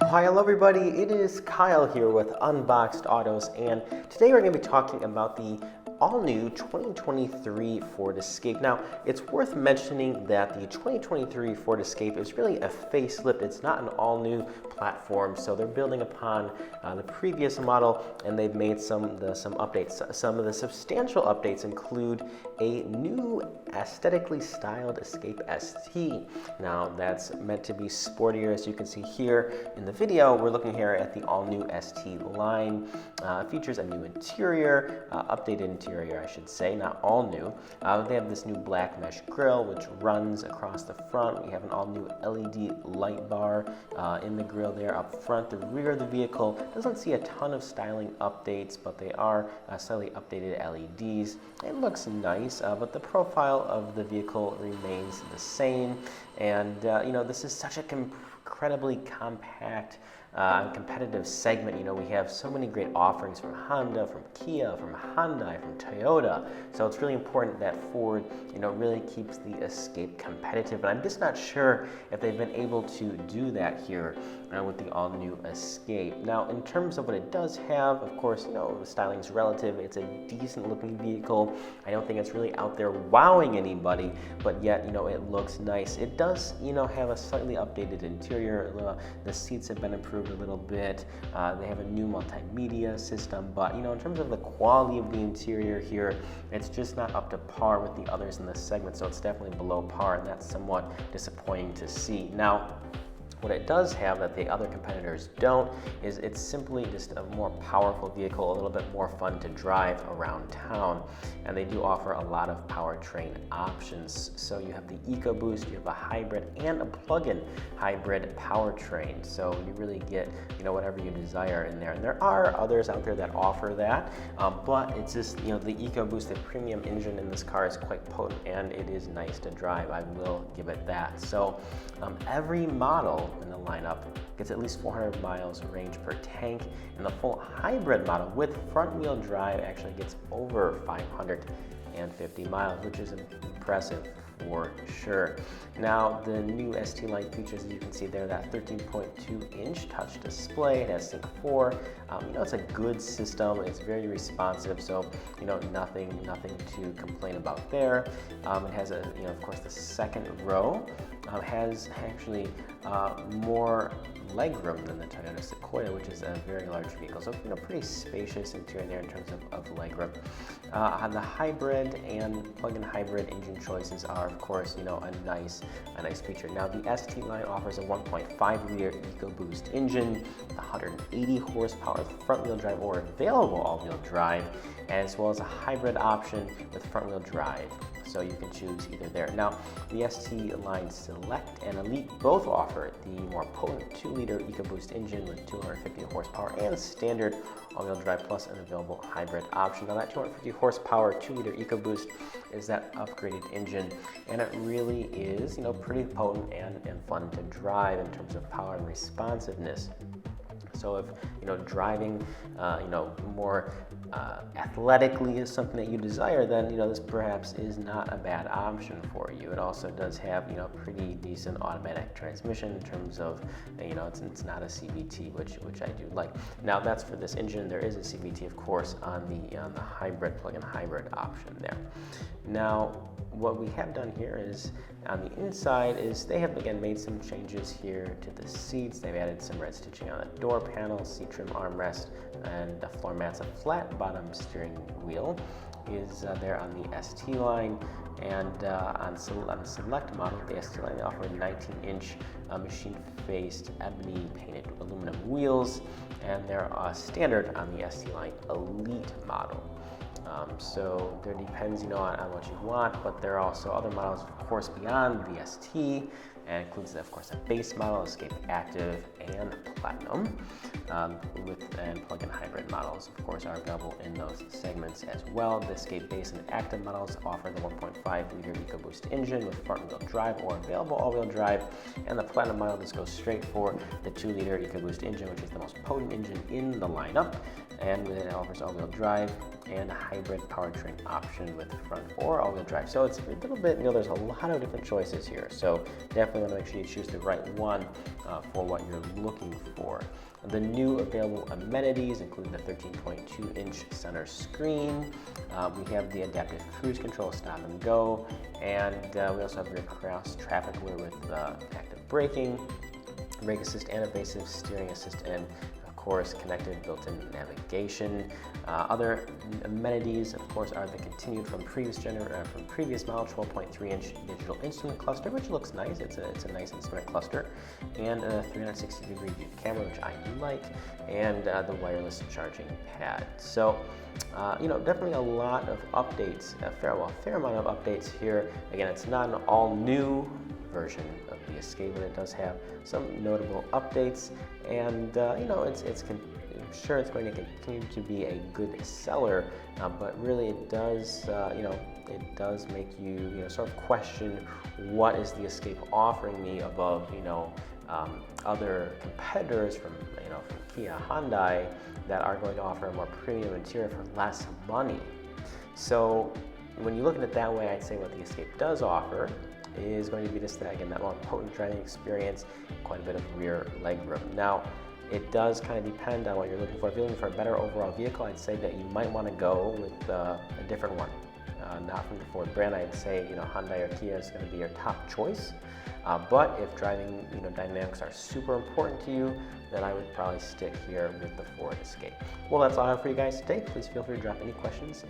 Hi, hello everybody, it is Kyle here with Unboxed Autos, and today we're going to be talking about the all-new 2023 Ford Escape. Now, it's worth mentioning that the 2023 Ford Escape is really a facelift. It's not an all-new platform, so they're building upon the previous model, and they've made some updates. Some of the substantial updates include a new aesthetically styled Escape ST. Now, that's meant to be sportier, as you can see here in the video. We're looking here at the all-new ST line. Features a new interior, updated interior, I should say, not all new. They have this new black mesh grille, which runs across the front. We have an all-new LED light bar in the grille there up front. The rear of the vehicle doesn't see a ton of styling updates, but they are slightly updated LEDs. It looks nice, but the profile of the vehicle remains the same. And this is such an incredibly compact competitive segment. We have so many great offerings from Honda, from Kia, from Hyundai, from Toyota. So it's really important that Ford, really keeps the Escape competitive. And I'm just not sure if they've been able to do that here with the all-new Escape. Now, in terms of what it does have, of course, the styling's relative. It's a decent-looking vehicle. I don't think it's really out there wowing anybody, but yet, it looks nice. It does, have a slightly updated interior. The seats have been improved a little bit. They have a new multimedia system, but in terms of the quality of the interior here, it's just not up to par with the others in this segment, so it's definitely below par, and that's somewhat disappointing to see. Now, what it does have that the other competitors don't is it's simply just a more powerful vehicle, a little bit more fun to drive around town. And they do offer a lot of powertrain options. So you have the EcoBoost, you have a hybrid and a plug-in hybrid powertrain. So you really get whatever you desire in there. And there are others out there that offer that, but it's just the EcoBoost, the premium engine in this car is quite potent and it is nice to drive. I will give it that. So every model in the lineup gets at least 400 miles range per tank, and the full hybrid model with front wheel drive actually gets over 550 miles, which is impressive for sure. Now, the new ST line features, as you can see there, that 13.2-inch touch display. It has Sync 4. It's a good system. It's very responsive, so nothing to complain about there. It has of course, the second row has actually more legroom than the Toyota Sequoia, which is a very large vehicle. So pretty spacious interior there in terms of legroom. The hybrid and plug-in hybrid engine choices are, of course, a nice feature. Now, the ST line offers a 1.5-liter EcoBoost engine, 180 horsepower front-wheel drive or available all-wheel drive, as well as a hybrid option with front-wheel drive. So you can choose either there. Now, the ST line Select and Elite both offer the more potent 2-liter EcoBoost engine with 250 horsepower and standard all-wheel drive plus an available hybrid option. Now, that 250 horsepower 2-liter EcoBoost is that upgraded engine, and it really is, pretty potent and fun to drive in terms of power and responsiveness. So if driving more athletically is something that you desire, then this perhaps is not a bad option for you. It also does have pretty decent automatic transmission in terms of it's not a CVT, which I do like. Now, that's for this engine. There is a CVT, of course, on the hybrid plug-in hybrid option there. Now, what we have done here is on the inside is they have again made some changes here to the seats. They've added some red stitching on the door panel, seat trim armrest, and the floor mats. A flat bottom steering wheel is there on the ST line, and on the Select model, the ST line, they offer 19-inch machine-faced ebony painted aluminum wheels, and they're standard on the ST line Elite model. So there depends, on what you want, but there are also other models, of course, beyond the ST, and includes, of course, a base model, Escape Active, and Platinum, and plug-in hybrid models, of course, are available in those segments as well. The Escape Base and Active models offer the 1.5-liter EcoBoost engine with front-wheel drive or available all-wheel drive, and the Platinum model just goes straight for the 2-liter EcoBoost engine, which is the most potent engine in the lineup, and it offers all-wheel drive and a hybrid powertrain option with front or all-wheel drive. So it's a little bit, there's a lot of different choices here. So definitely want to make sure you choose the right one for what you're looking for. The new available amenities include the 13.2-inch center screen. We have the adaptive cruise control, stop and go, and we also have rear cross traffic aware with active braking, brake assist and evasive steering assist, and of course connected built-in navigation. Other amenities, of course, are the continued from previous model 12.3-inch digital instrument cluster, which looks nice. It's a nice instrument cluster, and a 360-degree view camera, which I do like, and the wireless charging pad. So, definitely a lot of updates, a fair amount of updates here. Again, it's not an all-new version of the Escape, but it does have some notable updates, and I'm sure it's going to continue to be a good seller, but really it does make you sort of question, what is the Escape offering me above other competitors from Kia, Hyundai, that are going to offer a more premium interior for less money. So when you look at it that way, I'd say what the Escape does offer is going to be that more potent driving experience, quite a bit of rear legroom. Now, it does kind of depend on what you're looking for. If you're looking for a better overall vehicle, I'd say that you might want to go with a different one. Not from the Ford brand. I'd say Hyundai or Kia is going to be your top choice. But if driving dynamics are super important to you, then I would probably stick here with the Ford Escape. Well, that's all I have for you guys today. Please feel free to drop any questions in